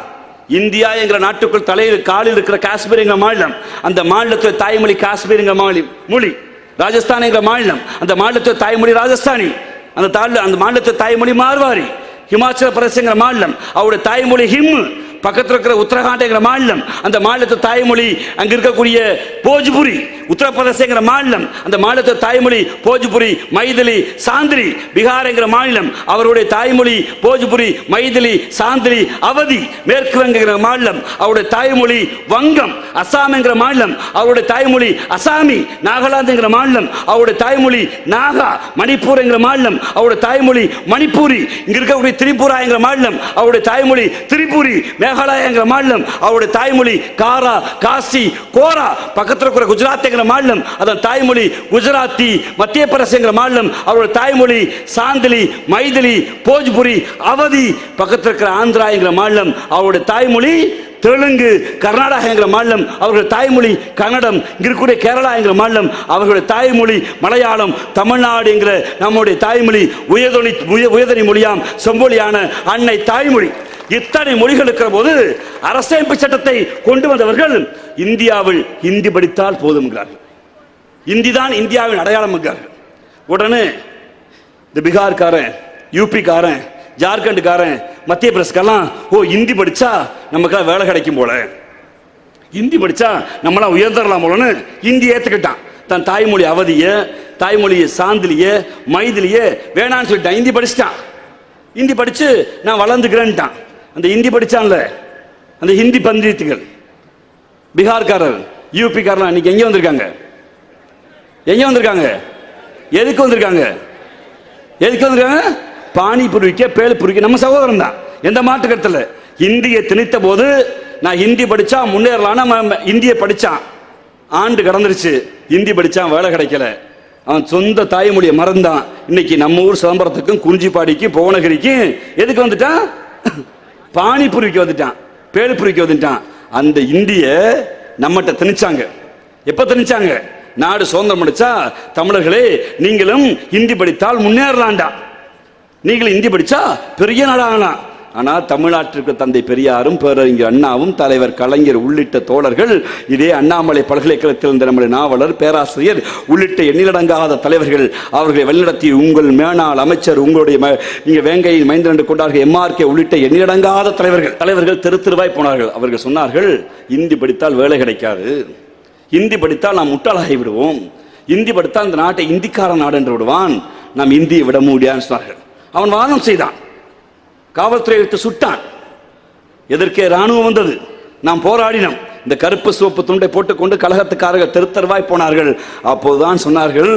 இந்தியா என்கிற நாட்டுக்குள் தலையில் காலில் இருக்கிற காஷ்மீர் என்கிற மாநிலம், அந்த மாநிலத்தில் தாய்மொழி காஷ்மீர் என்கிற மொழி. ராஜஸ்தான் என்கிற மாநிலம், அந்த மாநிலத்தில் தாய்மொழி ராஜஸ்தானி, அந்த மாநிலத்தில் தாய்மொழி மார்வாரி. ஹிமாச்சல பிரதேசங்கிற மாநிலம், அவருடைய தாய்மொழி ஹிம்மு. பக்கத்தில் இருக்கிற உத்தரகாண்ட்ங்கிற மாநிலம், அந்த மாநிலத்து தாய்மொழி அங்க இருக்கக்கூடிய போஜ்புரி. உத்தரப்பிரதேசங்கிற மாநிலம், அந்த மாநிலத்து தாய்மொழி போஜ்புரி, மைதிலி, சாந்திரி. பீகார்ங்கிற மாநிலம், அவருடைய தாய்மொழி போஜ்புரி, மைதிலி, சாந்திரி, அவதி. மேற்கு வங்கங்கிற மாநிலம், அவருடைய தாய்மொழி வங்கம். அசாம்ங்கிற மாநிலம், அவருடைய தாய்மொழி அசாமி. நாகாலாந்துங்கிற மாநிலம், அவருடைய தாய்மொழி நாகா. மணிப்பூர்ங்கிற மாநிலம், அவருடைய தாய்மொழி மணிப்பூரி. இங்க இருக்கக்கூடிய திரிபுராங்கிற மாநிலம், அவருடைய தாய்மொழி திரிபுரி. மேகாலயாங்கிற மாநிலம், அவருடைய தாய்மொழி காரா, காசி, கோரா. பக்கத்தில் இருக்கிற குஜராத்ங்கிற மாநிலம், அதன் தாய்மொழி குஜராத்தி. மத்திய பிரதேசங்கிற மாநிலம், அவருடைய தாய்மொழி சாந்திலி, மைதிலி, போஜ்புரி, அவதி. பக்கத்தில் இருக்கிற ஆந்திராங்கிற மாநிலம், அவருடைய தாய்மொழி தெலுங்கு. கர்நாடகங்கிற மாநிலம், அவர்களுடைய தாய்மொழி கன்னடம். இங்க இருக்கக்கூடிய கேரளா என்கிற மாநிலம், அவர்களுடைய தாய்மொழி மலையாளம். தமிழ்நாடு என்கிற நம்முடைய தாய்மொழி உயர்தனி மொழியாம் செம்மொழியான அன்னை தாய்மொழி. இத்தனை மொழிகள் இருக்கிற போது அரசமைப்பு சட்டத்தை கொண்டு வந்தவர்கள் இந்தியாவில் ஹிந்தி படித்தால் போதும் என்கிறார்கள். இந்தி தான் இந்தியாவின் அடையாளம் என்கிறார்கள். உடனே இந்த பீகார்காரன், யூபிக்காரன், ஜார்க்கண்டுக்காரன், மத்திய பிரதேசக்கெல்லாம் ஹிந்தி படிச்சா நமக்கு வேலை கிடைக்கும் போல, ஹிந்தி படிச்சா நம்மளாம் உயர்ந்தரலாம் போலன்னு ஹிந்தி ஏத்துக்கிட்டான். தன் தாய்மொழி அவதிய, தாய்மொழி சாந்திலிய, மைதிலிய வேணான்னு சொல்லிட்டான். ஹிந்தி படிச்சுட்டான். ஹிந்தி படிச்சு நான் வளர்ந்துக்கிறேன்ட்டான். அந்த ஹிந்தி படிச்சான்ல, அந்த ஹிந்தி பண்டித்துகள், பீகார்காரர், யூபிக்காரர் இன்னைக்கு எங்க வந்திருக்காங்க? எங்க வந்திருக்காங்க? எதுக்கு வந்திருக்காங்க? எதுக்கு வந்திருக்காங்க? பானிபுரிக்க, பேலுபுரிக்க. நம்ம சகோதரன் தான், எந்த மாற்று கருத்துல. இந்தியை திணித்த போது நான் ஹிந்தி படிச்சா முன்னேறலாம், இந்திய படிச்சான். ஆண்டு கடந்துருச்சு, ஹிந்தி படிச்சான், வேலை கிடைக்கல. அவன் சொந்த தாய்மொழியை மறந்தான். இன்னைக்கு நம்ம ஊர் சிதம்பரத்துக்கும் குறிஞ்சிப்பாடிக்கும் புவனகிரிக்கும் எதுக்கு வந்துட்டான்? பானிபுரிக்கு வந்துட்டான், பேலுபுரிக்கு வந்துட்டான். அந்த இந்திய நம்மகிட்ட திணிச்சாங்க. எப்ப திணிச்சாங்க? நாடு சுதந்திரம் அடைச்சா தமிழர்களே நீங்களும் ஹிந்தி படித்தால் முன்னேறலாம்டா, நீங்களும் ஹிந்தி படிச்சா பெரிய நாடாகலாம். ஆனால் தமிழ்நாட்டிற்கு தந்தை பெரியாரும் பேரறிஞர் அண்ணாவும் தலைவர் கலைஞர் உள்ளிட்ட தோழர்கள், இதே அண்ணாமலை பல்கலைக்கழகத்தில் இருந்த நம்முடைய நாவலர், பேராசிரியர் உள்ளிட்ட எண்ணிலடங்காத தலைவர்கள் அவர்களை வழிநடத்தி உங்கள் மேனாள் அமைச்சர், உங்களுடைய நீங்க வேங்கையில் மைந்தன் என்று கொண்டார்கள் எம்ஆர்கே உள்ளிட்ட எண்ணிலடங்காத தலைவர்கள் தெரு தெருவாய் போனார்கள். அவர்கள் சொன்னார்கள், இந்தி படித்தால் வேலை கிடைக்காது, இந்தி படித்தால் நாம் முட்டாளாகி விடுவோம், இந்தி படித்தால் இந்த நாட்டை இந்திக்கார நாடு என்று விடுவான், நாம் இந்தியை விட முடியாதுன்னு சொன்னார்கள். அவன் வாதம் செய்தான், காவல்துறை எடுத்து சுட்டான். எதற்கே ராணுவம் வந்தது, நாம் போராடினோம். இந்த கருப்பு சிவப்பு துண்டை போட்டுக்கொண்டு கழகத்துக்காரர்கள் தெருத்தருவாய் போனார்கள். அப்போதுதான் சொன்னார்கள்,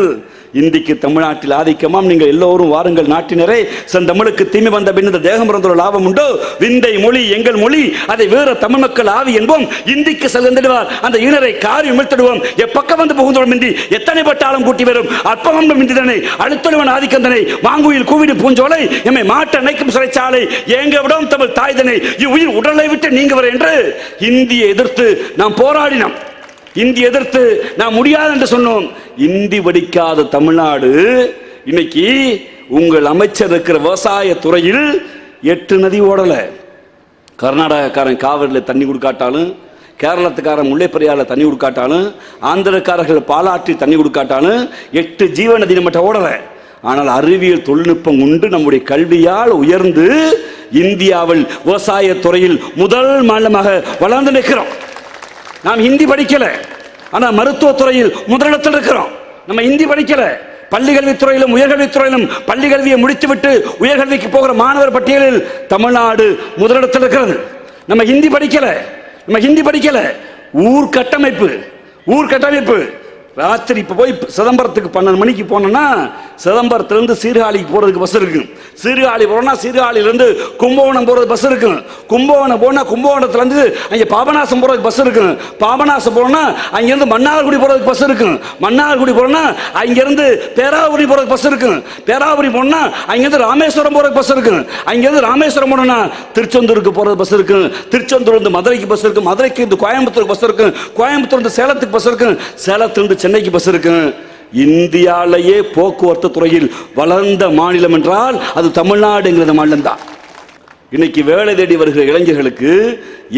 இந்திக்கு தமிழ்நாட்டில் ஆதிக்கமாம், நீங்கள் எல்லோரும் வாருங்கள் நாட்டினரே, செந்தமிழுக்கு தீமை வந்த பின் இந்த தேகம் பிறந்த லாபம் உண்டோ, விந்தை மொழி எங்கள் மொழி, அதை வேற தமிழ் மக்கள் ஆவி என்போம், இந்திக்கு செல்கின்றார் அந்த ஈனரை காரி உமிழ்த்திடுவோம், எப்பக்கம் வந்து புகுந்தோம் இந்தி எத்தனை பட்டாலும் கூட்டி வரும் அற்பம் இந்திதனை அழுத்தொழுவன் ஆதிக்கந்தனை மாங்குயில் கூவிடு பூஞ்சோலை எம்மை மாட்ட அணைக்கும் சிறைச்சாலை ஏங்க விடும் தமிழ் தாய்தனை இவ்வுயிர் உடலை விட்டு நீங்க வர என்று இந்தியை எதிர்த்து நாம் போராடினோம். இந்தி எதிர்த்து நாம் முடியாது என்று சொன்னோம். இந்தி படிக்காத தமிழ்நாடு இன்னைக்கு உங்கள் அமைச்சர் இருக்கிற விவசாய துறையில் 8 நதி ஓடல. கர்நாடகக்காரன் காவிரியில் தண்ணி கொடுக்காட்டாலும், கேரளத்துக்காரன் முல்லைப்பெரியாரில் தண்ணி கொடுக்காட்டாலும், ஆந்திரக்காரர்கள் பாலாற்றி தண்ணி கொடுக்காட்டாலும் 8 ஜீவ நதி நம்மகிட்ட ஓடல. ஆனால் அறிவியல் தொழில்நுட்பம் உண்டு, நம்முடைய கல்வியால் உயர்ந்து இந்தியாவில் விவசாய துறையில் முதல் மாநிலமாக வளர்ந்து நிற்கிறோம். நாம் ஹிந்தி படிக்கல, ஆனா மருத்துவத்துறையில் முதலிடத்தில் இருக்கிறோம். நம்ம ஹிந்தி படிக்கல, பள்ளிக்கல்வித்துறையிலும் உயர்கல்வித்துறையிலும் பள்ளிக்கல்வியை முடித்துவிட்டு உயர்கல்விக்கு போகிற மாணவர் பட்டியலில் தமிழ்நாடு முதலிடத்தில் இருக்கிறது. நம்ம ஹிந்தி படிக்கல. ஊர் கட்டமைப்பு ராத்திரி இப்போ போய் சிதம்பரத்துக்கு 12 மணிக்கு போனோம்னா சிதம்பரத்திலிருந்து சீர்காழிக்கு போகிறதுக்கு பஸ் இருக்கு. சீர்காழி போனோம்னா சீர்காழியிலேருந்து கும்பகோணம் போகிறது பஸ் இருக்கு. கும்பகோணம் போனால் கும்பகோணத்துலேருந்து அங்கே பாபநாசம் போகிறதுக்கு பஸ் இருக்கு. பாபநாசம் போனோம்னா அங்கேருந்து மன்னார்குடி போகிறதுக்கு பஸ் இருக்கு. மன்னார்குடி போனோம்னா அங்கேருந்து பேராவூரி போகிறதுக்கு பஸ் இருக்கு. பேராவூரி போனோம்னா அங்கேருந்து ராமேஸ்வரம் போகிறதுக்கு பஸ் இருக்கு. அங்கேருந்து ராமேஸ்வரம் போனோம்னா திருச்செந்தூருக்கு போகிறது பஸ் இருக்கு. திருச்செந்தூர் மதுரைக்கு பஸ் இருக்கு. மதுரைக்கு இந்த கோயம்புத்தூருக்கு பஸ் இருக்கு. கோயம்புத்தூர் சேலத்துக்கு பஸ் இருக்கு. சேலத்திலிருந்து சென்னைக்கு பஸ் இருக்கு. இந்தியாவிலேயே போக்குவரத்து துறையில் வளர்ந்த மாநிலம் என்றால் அது தமிழ்நாடுங்கிற மாநிலம் தான். இன்னைக்கு வேலை தேடி வருகிற இளைஞர்களுக்கு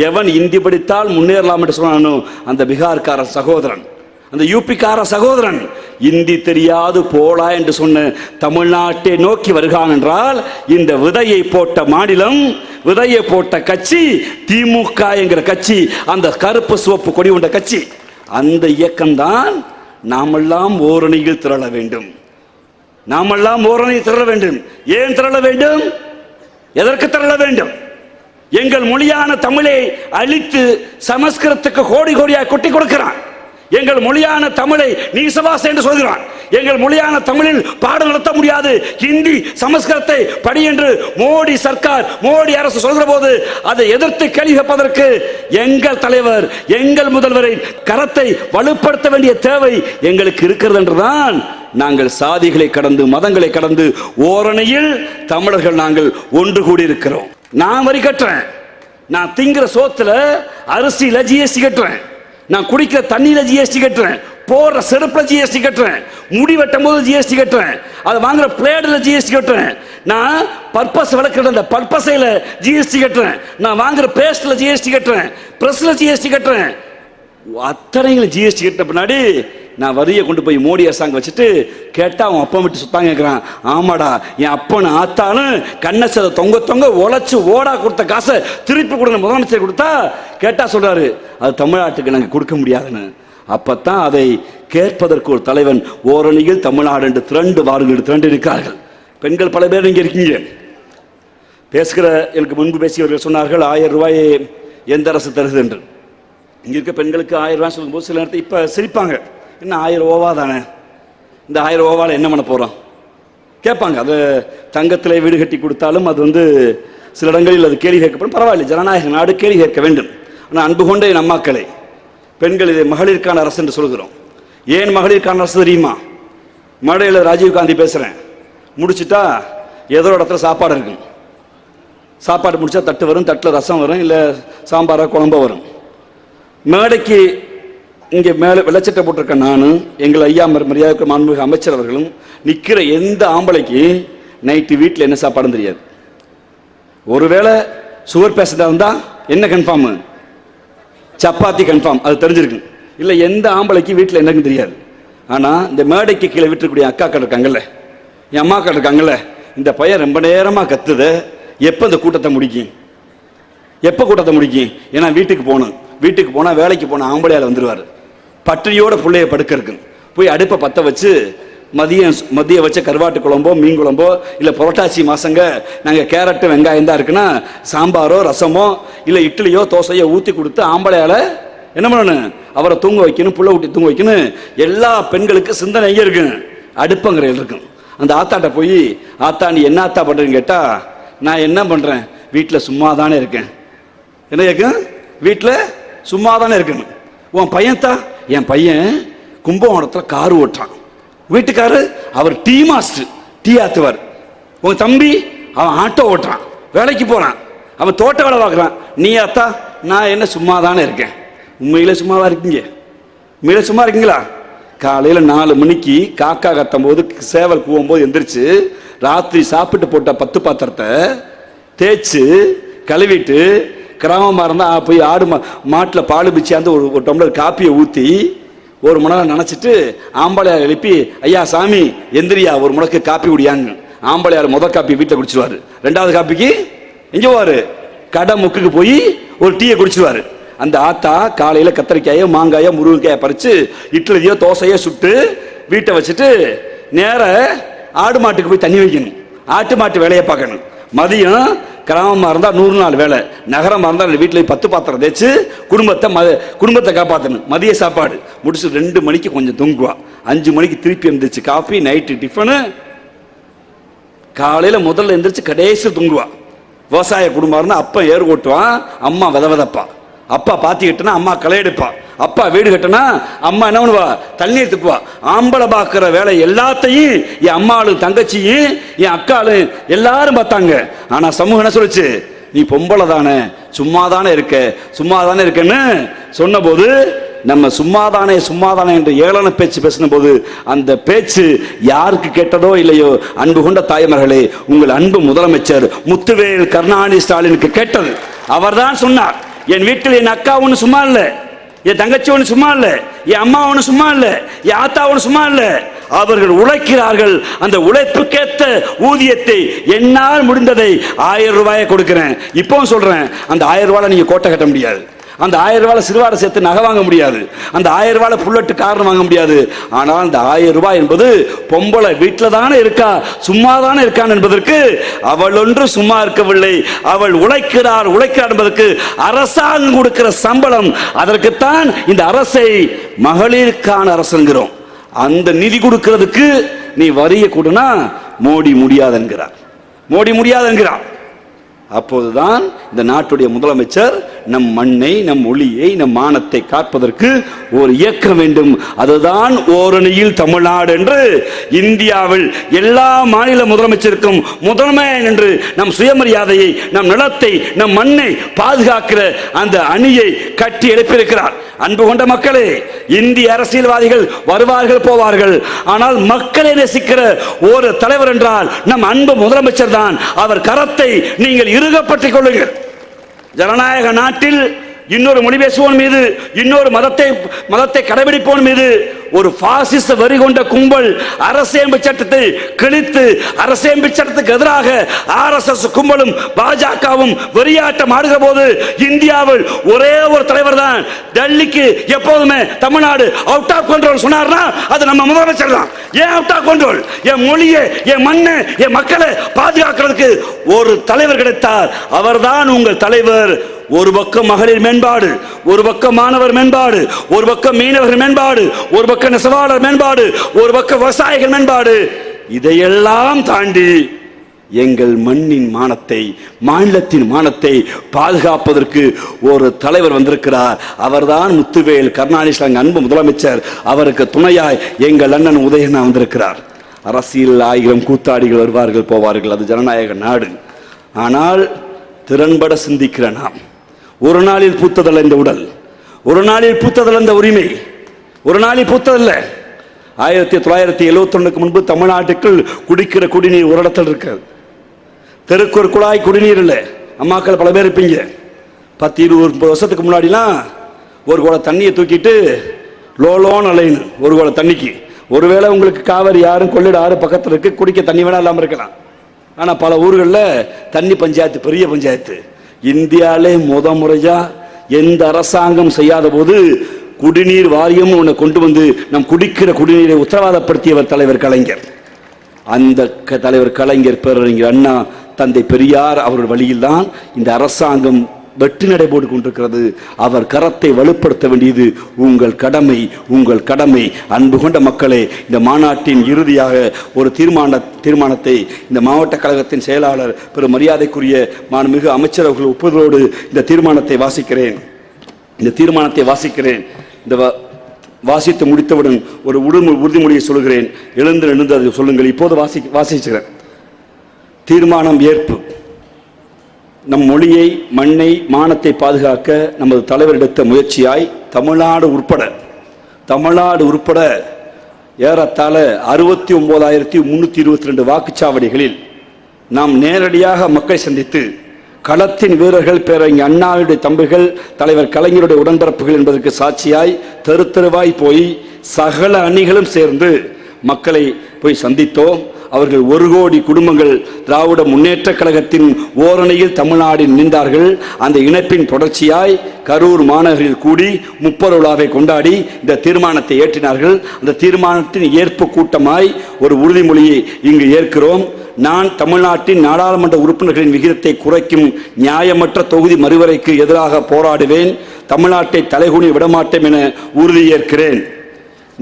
எவன் இந்தி படித்தால் முன்னேறலாம் என்று சொன்னானோ அந்த பீகார்கார சகோதரன், அந்த யூபிக்கார சகோதரன் இந்தி தெரியாது போலா என்று சொன்ன தமிழ்நாட்டை நோக்கி வருகிறான் என்றால் இந்த விதையை போட்ட மாநிலம், விதையை போட்ட கட்சி திமுக என்கிற கட்சி, அந்த கருப்பு சிவப்பு கொடி கொண்ட கட்சி. அந்த இயக்கம்தான் நாமெல்லாம் ஓரணியில் திரள வேண்டும். நாமெல்லாம் ஓரணியில் திரள வேண்டும். ஏன் திரள வேண்டும்? எதற்கு திரள வேண்டும்? எங்கள் மொழியான தமிழை அழித்து சமஸ்கிருதத்துக்கு கோடி கோடியாக கொட்டி கொடுக்கிறான். எங்கள் மொழியான தமிழை நீசவாச என்று சொல்கிறான். எங்கள் மொழியான தமிழில் பாடம் நடத்த முடியாது, ஹிந்தி சமஸ்கிருதத்தை படி என்று மோடி சர்க்கார், மோடி அரசு சொல்கிற போது அதை எதிர்த்து கேள்வி கேட்பதற்கு எங்கள் தலைவர், எங்கள் முதல்வரை கரத்தை வலுப்படுத்த வேண்டிய தேவை எங்களுக்கு இருக்கிறது என்றுதான் நாங்கள் சாதிகளை கடந்து மதங்களை கடந்து ஓரணியில் தமிழர்கள் நாங்கள் ஒன்று கூடி இருக்கிறோம். நான் வரி கட்டுறேன், நான் திங்கிற சோத்துல அரிசியில ஜிஎஸ்டி கட்டுறேன், நான் குடிக்கிற தண்ணியில ஜிஎஸ்டி கட்டுறேன், போடுற செருப்புல ஜிஎஸ்டி கட்டுறேன், முடி வெட்டும் போது ஜிஎஸ்டி கட்டுறேன், அது வாங்குற பிளேட்ல ஜிஎஸ்டி கட்டுறேன், நான் பர்பஸ் விளக்குற அந்த பர்பஸைல ஜிஎஸ்டி கட்டுறேன், நான் வாங்குற பேஸ்ட்ல ஜிஎஸ்டி கட்டுறேன், பிரஸ்ல ஜிஎஸ்டி கட்டுறேன். அத்தனைகளை ஜிஎஸ்டி கட்டின பின்னாடி நான் வரியை கொண்டு போய் மோடி அரசாங்கம் வச்சுட்டு கேட்டா அவன் அப்பா விட்டு சுத்தாங்க கேட்கிறான். ஆமாடா, என் அப்பன்னு ஆத்தாலும் கண்ணசதை தொங்க தொங்க உழைச்சு ஓடா கொடுத்த காசை திருப்பி கொடுங்க முதலமைச்சர் கொடுத்தா கேட்டா சொல்றாரு அது தமிழ்நாட்டுக்கு நாங்கள் கொடுக்க முடியாதுன்னு. அப்பத்தான் அதை கேட்பதற்கு ஒரு தலைவன் ஓரணியில் தமிழ்நாடு என்று திரண்டு வாருங்கள், திரண்டு இருக்கிறார்கள். பெண்கள் பல பேர் இங்கே இருக்கீங்க. பேசுகிற எனக்கு முன்பு பேசியவர்கள் சொன்னார்கள் 1000 ரூபாயை எந்த அரசு தருது என்று. இங்க இருக்க பெண்களுக்கு 1000 ரூபாய் சொல்லும்போது சில நேரத்தை இப்ப சிரிப்பாங்க. என்ன 1000 ஓவா தானே, இந்த 1000 ஓவால என்ன பண்ண போறோம் கேட்பாங்க. அது தங்கத்திலே வீடு கட்டி கொடுத்தாலும் அது சில இடங்களில் அது கேள்வி கேட்கப்படும். பரவாயில்லை, ஜனநாயக நாடு, கேள்வி கேட்க வேண்டும். ஆனால் அன்பு கொண்ட என் அம்மாக்களை, பெண்கள் இதை மகளிருக்கான அரசு என்று சொல்கிறோம். ஏன் மகளிருக்கான அரசு தெரியுமா? மேடையில் ராஜீவ்காந்தி பேசுறேன், முடிச்சுட்டா ஏதோ இடத்துல சாப்பாடு இருக்கும். சாப்பாடு முடிச்சா தட்டு வரும், தட்டில் ரசம் வரும், இல்லை சாம்பாரா குழம்பு வரும். மேடைக்கு இங்கே மேலே வெள்ளச்சட்டை போட்டிருக்க நானும் எங்கள் ஐயா மரியாதை மாண்புமிகு அமைச்சர் அவர்களும் நிற்கிற எந்த ஆம்பளைக்கு நைட்டு வீட்டில் என்ன சாப்பாடுன்னு தெரியாது. ஒருவேளை சுகர் பேஷண்டாக இருந்தால் என்ன கன்ஃபார்ம்? சப்பாத்தி கன்ஃபார்ம், அது தெரிஞ்சிருக்கு. இல்லை எந்த ஆம்பளைக்கு வீட்டில் என்னன்னு தெரியாது. ஆனால் இந்த மேடைக்கு கீழே விட்டுக்கூடிய அக்காக்கள் இருக்காங்கல்ல, என் அம்மாக்கள் இருக்காங்கல்ல, இந்த பையன் ரொம்ப நேரமாக கத்துது, எப்போ இந்த கூட்டத்தை முடிக்கும், எப்போ கூட்டத்தை முடிக்கும்? ஏன்னா வீட்டுக்கு போகணும், வீட்டுக்கு போனால் வேலைக்கு போன ஆம்பளையால் வந்துடுவார். பட்டினியோட பிள்ளைய படுக்க இருக்கு. போய் அடுப்பை பற்ற வச்சு மதியம் வச்ச கருவாட்டு குழம்போ மீன் குழம்போ இல்லை புரட்டாசி மாசங்க நாங்கள் கேரட்டு வெங்காயம் தான் இருக்குன்னா சாம்பாரோ ரசமோ இல்லை இட்லியோ தோசையோ ஊற்றி கொடுத்து ஆம்பளையால் என்ன பண்ணணும்? அவரை தூங்க வைக்கணும், புள்ள ஊட்டி தூங்க வைக்கணும். எல்லா பெண்களுக்கு சிந்தனை எங்கே இருக்கு? அடுப்பங்கரையில் இருக்கும். அந்த ஆத்தாட்ட போய் ஆத்தா நீ என்ன ஆத்தா பண்ணுறேன்னு கேட்டால் நான் என்ன பண்ணுறேன், வீட்டில் சும்மா தானே இருக்கேன். என்ன கேட்கும்? வீட்டில் சும்மா தானே இருக்கணும். உன் பையன்தா? என் பையன் கும்பகோணத்தில் கார் ஓட்டுறான். வீட்டுக்காரு அவர் டீ மாஸ்டர், டீ ஆத்துவார். உன் தம்பி அவன் ஆட்டோ ஓட்டுறான், வேலைக்கு போறான், அவன் தோட்ட வேலை பார்க்குறான். நீ அத்தா? நான் என்ன சும்மா தானே இருக்கேன். உண்மையில சும்மாவா இருக்கீங்க? உண்மையில சும்மா இருக்கீங்களா? காலையில் 4 மணிக்கு காக்கா கத்தும் போது சேவல் கூவும்போது எந்திரிச்சு ராத்திரி சாப்பிட்டு போட்ட 10 பாத்திரத்தை தேய்ச்சி கழுவிட்டு கிராமமாக இருந்தால் போய் ஆடு மாட்டில் பால் பிச்சாந்து ஒரு டம்ளர் காப்பியை ஊற்றி 1 மணி நேரம் நினச்சிட்டு ஆம்பளையார் எழுப்பி ஐயா சாமி எந்திரியா 1 முடக்கு காப்பி குடியாங்க. ஆம்பளையார் முதல் காப்பி வீட்டில் குடிச்சிடுவார், 2வது காப்பிக்கு எங்கே போவார்? கடை முக்குக்கு போய் ஒரு டீயை குடிச்சிடுவார். அந்த ஆத்தா காலையில் கத்திரிக்காயோ மாங்காயோ முருங்கைக்காயோ பறித்து இட்லியோ தோசையோ சுட்டு வீட்டை வச்சுட்டு நேர ஆடு மாட்டுக்கு போய் தண்ணி வைக்கணும், ஆட்டு மாட்டு வேலையை பார்க்கணும். மதியம் கிராமமாக இருந்தால் 100 நாள் வேலை, நகரமாக இருந்தால் வீட்டில் 10 பாத்திரம் தேய்ச்சி குடும்பத்தை காப்பாற்றணும். மதிய சாப்பாடு முடிச்சு 2 மணிக்கு கொஞ்சம் தூங்குவா, 5 மணிக்கு திருப்பி எழுந்திரிச்சு காஃபி, நைட்டு டிஃபனு, காலையில் முதல்ல எழுந்திரிச்சு கடைசி தூங்குவா. விவசாய குடும்பம் இருந்தால் அப்பா ஏறு ஓட்டுவான், அம்மா விதப்பா. அப்பா பாத்தி கட்டினா அம்மா களை எடுப்பா, அப்பா வீடு கட்டினா அம்மா என்ன பண்ணுவா? தண்ணீர் துப்புவா. ஆம்பளை பார்க்குற வேலை எல்லாத்தையும் என் அம்மாளும் தங்கச்சியும் என் அக்காளும் எல்லாரும் பார்த்தாங்க. ஆனால் சமூகம் என்ன சொல்லுச்சு? நீ பொம்பளை தானே, சும்மா தானே இருக்கன்னு சொன்ன போது நம்ம சும்மாதானே என்று ஏளன பேச்சு பேசின போது அந்த பேச்சு யாருக்கு கேட்டதோ இல்லையோ, அன்பு கொண்ட தாய்மார்களே, உங்கள் அன்பு முதலமைச்சர் முத்துவேல் கருணாநிதி ஸ்டாலினுக்கு கேட்டது. அவர் தான் சொன்னார், என் வீட்டில் என் அக்கா ஒன்று சும்மா இல்லை, என் தங்கச்சி ஒன்று சும்மா இல்லை, என் அம்மா ஒன்று சும்மா இல்லை, என் ஆத்தா ஒன்று சும்மா இல்லை. அவர்கள் உழைக்கிறார்கள். அந்த உழைப்புக்கேற்ற ஊதியத்தை என்னால் முடிந்ததை 1000 ரூபாயை கொடுக்கிறேன். இப்பவும் சொல்றேன், அந்த 1000 ரூபாய் நீங்க கோட்டை கட்ட முடியாது. அந்த 1000 ரூபாய் சிறுவாடை சேர்த்து நகை வாங்க முடியாது. அந்த 1000 ரூபாய் புல்லட்டு காரணம் வாங்க முடியாது. ஆனால் அந்த 1000 ரூபாய் என்பது பொம்பளை வீட்டில் தானே இருக்கா, சும்மா தானே இருக்கான் என்பதற்கு அவள் ஒன்று சும்மா இருக்கவில்லை, அவள் உழைக்கிறார் என்பதற்கு அரசாங்கம் கொடுக்கிற சம்பளம். அதற்குத்தான் இந்த அரசை மகளிருக்கான அரசுங்கிறோம். அந்த நிதி கொடுக்கிறதுக்கு நீ வரிய கூடுனா மோடி முடியாது என்கிறார். மோடி முடியாது என்கிறார். அப்போதுதான் இந்த நாட்டுடைய முதலமைச்சர் நம் மண்ணை, நம் ஒளியை, நம் மானத்தை காப்பதற்கு ஒரு இயக்கம் வேண்டும். அதுதான் ஓரணியில் தமிழ்நாடு என்று இந்தியாவில் எல்லா மாநில முதலமைச்சருக்கும் முதன்மை என்று நம் சுயமரியாதையை, நம் நிலத்தை, நம் மண்ணை பாதுகாக்கிற அந்த அணியை கட்டி எழுப்பியிருக்கிறார். அன்பு கொண்ட மக்களே, இந்திய அரசியல்வாதிகள் வருவார்கள் போவார்கள், ஆனால் மக்களை நேசிக்கிற ஒரு தலைவர் என்றால் நம் அன்பு முதலமைச்சர் தான். அவர் கரத்தை நீங்கள் இறுகப்பற்றிக் கொள்ளுங்கள். ஜனநாயக நாட்டில் இன்னொரு மொழி பேசுவோன் மீது, இன்னொரு மதத்தை கடைபிடிப்போன் மீது ஒரு பாசிச வரி கொண்ட கும்பல் அரசியமைப்பு சட்டத்தை கிழித்து, அரசியமைப்பு சட்டத்துக்கு எதிராக RSS கும்பலும் பாஜகவும் வெறியாட்டம் ஆடுகிற போது இந்தியாவில் ஒரே ஒரு தலைவர் தான் டெல்லிக்கு எப்போதுமே தமிழ்நாடு அவுட் ஆஃப் கண்ட்ரோல் சொன்னார்னா அது நம்ம முதலமைச்சர் தான். ஏன் அவுட் ஆஃப் கண்ட்ரோல்? என் மொழியை, என் மண்ணை, என் மக்களை பாதுகாக்கிறதுக்கு ஒரு தலைவர் கிடைத்தார். அவர்தான் உங்கள் தலைவர். ஒரு பக்கம் மகளிர் மேம்பாடு, ஒரு பக்கம் மாணவர் மேம்பாடு, ஒரு பக்கம் மீனவர் மேம்பாடு, ஒரு பக்கம் நெசவாளர் மேம்பாடு, ஒரு பக்கம் விவசாயிகள் மேம்பாடு. இதையெல்லாம் தாண்டி எங்கள் மண்ணின் மானத்தை, மாநிலத்தின் மானத்தை பாதுகாப்பதற்கு ஒரு தலைவர் வந்திருக்கிறார். அவர்தான் முத்துவேல் கருணாநிதி, அன்பு முதலமைச்சர். அவருக்கு துணையாய் எங்கள் அண்ணன் உதயண்ணா வந்திருக்கிறார். அரசியல் 1000 கூத்தாடிகள் வருவார்கள் போவார்கள், அது ஜனநாயக நாடு. ஆனால் திறன்பட சிந்திக்கிற நாம், ஒரு நாளில் பூத்ததல்ல இந்த உடல், ஒரு நாளில் பூத்ததல்ல இந்த உரிமை, ஒரு நாளில் பூத்ததல்ல. 1971 முன்பு தமிழ்நாட்டுக்குள் குடிக்கிற குடிநீர் ஒரு இடத்துல இருக்காது. தெருக்கு ஒரு குழாய் குடிநீர் இல்லை. அம்மாக்கள் பல பேர் இருப்பீங்க. 10-20 வருஷத்துக்கு முன்னாடிலாம் ஒரு குடம் தண்ணியை தூக்கிட்டு லோலோன் அலைன்னு ஒரு குடம் தண்ணிக்கு. ஒருவேளை உங்களுக்கு காவிரி யாரும் கொள்ளிட ஆறு பக்கத்தில் இருக்கு, குடிக்க தண்ணி வேணா இல்லாமல் இருக்கலாம். ஆனால் பல ஊர்களில் தண்ணி பஞ்சாயத்து, பெரிய பஞ்சாயத்து. இந்தியாவிலே முறையா எந்த அரசாங்கம் செய்யாத போது குடிநீர் வாரியம் ஒன்று கொண்டு வந்து நம் குடிக்கிற குடிநீரை உத்தரவாதப்படுத்தியவர் தலைவர் கலைஞர். அந்த தலைவர் கலைஞர், பேரறிஞர் அண்ணா, தந்தை பெரியார் அவர்கள் வழியில் தான் இந்த அரசாங்கம் வெற்றி நடை போட்டு கொண்டிருக்கிறது. அவர் கரத்தை வலுப்படுத்த வேண்டியது உங்கள் கடமை, உங்கள் கடமை. அன்பு கொண்ட மக்களே, இந்த மாநாட்டின் இறுதியாக ஒரு தீர்மானத்தை இந்த மாவட்ட கழகத்தின் செயலாளர் பெரு மரியாதைக்குரிய மாண்புமிகு அமைச்சர் அவர்கள் ஒப்புதலோடு இந்த தீர்மானத்தை வாசிக்கிறேன். இந்த வாசித்து முடித்தவுடன் ஒரு உறுதிமொழியை சொல்கிறேன். எழுந்து அதை சொல்லுங்கள். இப்போது வாசிக்கிறேன். தீர்மானம் ஏற்பு. நம் மொழியை, மண்ணை, மானத்தை பாதுகாக்க நமது தலைவர் எடுத்த முயற்சியாய் தமிழ்நாடு உட்பட ஏறத்தாழ 69,322 வாக்குச்சாவடிகளில் நாம் நேரடியாக மக்களை சந்தித்து களத்தின் வீரர்கள், பேரறிஞர் அண்ணாவுடைய தம்பிகள், தலைவர் கலைஞருடைய உடன்பிறப்புகள் என்பதற்கு சாட்சியாய் தெருவாய் போய் சகல அணிகளும் சேர்ந்து மக்களை போய் சந்தித்தோம். அவர்கள் 1 கோடி குடும்பங்கள் திராவிட முன்னேற்ற கழகத்தின் ஓரணியில் தமிழ்நாட்டில் நின்றார்கள். அந்த இணைப்பின் தொடர்ச்சியாய் கரூர் மாநகரில் கூடி முப்பெரு விழாவை கொண்டாடி இந்த தீர்மானத்தை ஏற்றினார்கள். அந்த தீர்மானத்தின் ஏற்பு கூட்டமாய் ஒரு உறுதிமொழியை இங்கு ஏற்கிறோம். நான் தமிழ்நாட்டின் நாடாளுமன்ற உறுப்பினர்களின் விகிதத்தை குறைக்கும் நியாயமற்ற தொகுதி மறுவரைக்கு எதிராக போராடுவேன். தமிழ்நாட்டை தலைகுனி விடமாட்டேன் என உறுதியேற்கிறேன்.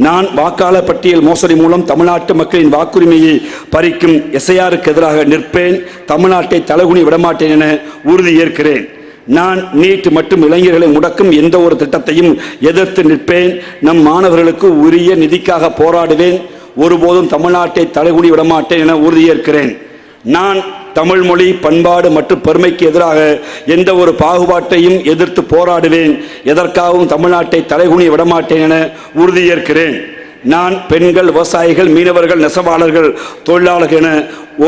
நான் வாக்காளர் பட்டியல் மோசடி மூலம் தமிழ்நாட்டு மக்களின் வாக்குரிமையை பறிக்கும் SIRக்கு எதிராக நிற்பேன். தமிழ்நாட்டை தலைகுனி விடமாட்டேன் என உறுதியேற்கிறேன். நான் நீட் மற்றும் இளைஞர்களை முடக்கும் எந்த ஒரு திட்டத்தையும் எதிர்த்து நிற்பேன். நம் மாணவர்களுக்கு உரிய நிதிக்காக போராடுவேன். ஒருபோதும் தமிழ்நாட்டை தலைகுனி விடமாட்டேன் என உறுதியேற்கிறேன். நான் தமிழ் மொழி, பண்பாடு மற்றும் பெருமைக்கு எதிராக எந்த ஒரு பாகுபாட்டையும் எதிர்த்து போராடுவேன். எதற்காகவும் தமிழ்நாட்டை தலைகுனி விடமாட்டேன் என உறுதியேற்கிறேன். நான் பெண்கள், விவசாயிகள், மீனவர்கள், நெசவாளர்கள், தொழிலாளர்கள் என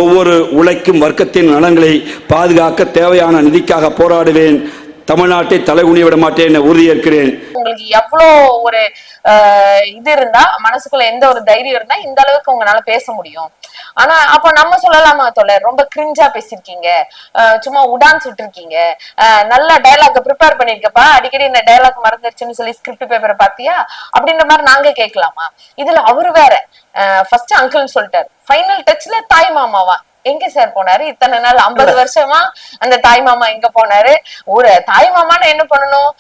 ஒவ்வொரு உழைக்கும் வர்க்கத்தின் நலன்களை பாதுகாக்க தேவையான நிதிக்காக போராடுவேன். தமிழ்நாட்டை தலைகுனி விட மாட்டேன் என உறுதியேற்கிறேன். உங்களுக்கு எவ்வளோ ஒரு இது இருந்தா, மனசுக்குள்ள எந்த ஒரு தைரியம் இருந்தா இந்த அளவுக்கு உங்களால பேச முடியும். ஆனா அப்ப நம்ம சொல்லலாமா தோழர், ரொம்ப கிரிஞ்சா பேசிருக்கீங்க, சும்மா உடான்ஸ் விட்டுருக்கீங்க, நல்ல டயலாக் ப்ரிப்பேர் பண்ணிருக்கப்பா, அடிக்கடி இந்த டயலாக் மறந்துருச்சுன்னு சொல்லி ஸ்கிரிப்ட் பேப்பரை பாத்தியா அப்படின்ற மாதிரி நாங்க கேட்கலாமா? இதுல அவரு வேற ஃபர்ஸ்ட் அங்கிள்னு சொல்லிட்டாரு, ஃபைனல் டச்ல தாய் மாமாவா? எங்க சார் போனாரு இத்தனை நாள்? 50 வருஷமா அந்த தாய் மாமா எங்க போனாரு? ஒரு தாய் மாமான்னு என்ன பண்ணணும்?